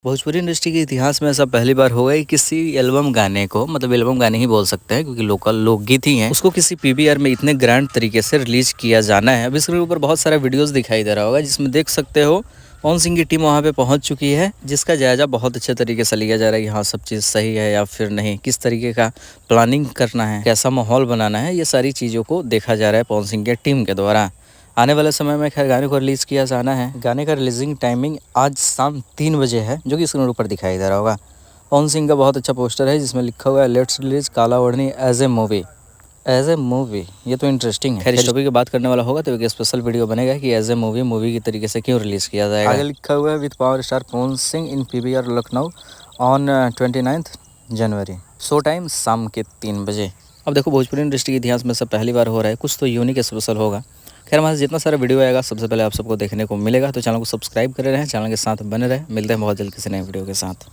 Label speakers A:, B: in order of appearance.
A: Bhojpuri industry के इतिहास में ऐसा पहली बार हुआ है कि किसी एल्बम गाने को, मतलब एल्बम गाने ही बोल सकते हैं क्योंकि लोकल लोकगीत ही हैं, उसको किसी पीवीआर में इतने ग्रैंड तरीके से रिलीज किया जाना है। अब इसके ऊपर बहुत सारा वीडियोस दिखाई दे रहा होगा जिसमें देख सकते हो पवन सिंह की टीम वहाँ पे पहुंच चुकी है, जिसका जायजा बहुत अच्छे तरीके से लिया जा रहा है कि हाँ सब चीज़ सही है या फिर नहीं, किस तरीके का प्लानिंग करना है, कैसा माहौल बनाना है, ये सारी चीज़ों को देखा जा रहा है पवन सिंह के टीम के द्वारा। आने वाले समय में खैर गाने को रिलीज़ किया जाना है। गाने का रिलीजिंग टाइमिंग आज शाम 3 बजे है, जो कि स्क्रीन ऊपर दिखाई दे रहा होगा। पवन सिंह का बहुत अच्छा पोस्टर है जिसमें लिखा हुआ है let's release Kala Odhni as a movie. As a movie, ये तो इंटरेस्टिंग है। खैर इस टॉपिक की बात करने वाला होगा तो एक स्पेशल वीडियो बनेगा कि एज ए मूवी की तरीके से क्यों रिलीज़ किया जाएगा। आगे लिखा हुआ है with power star Pawan Singh in PVR Lucknow on 29 January. Show time शाम के 3 बजे। अब देखो भोजपुरी इंडस्ट्री के इतिहास में सब पहली बार हो रहा है, कुछ तो यूनिक स्पेशल होगा। खैर हमारे जितना सारा वीडियो आएगा सबसे पहले आप सबको देखने को मिलेगा, तो चैनल को सब्सक्राइब करे रहें, चैनल के साथ बने रहें। मिलते हैं बहुत जल्द किसी नए वीडियो के साथ।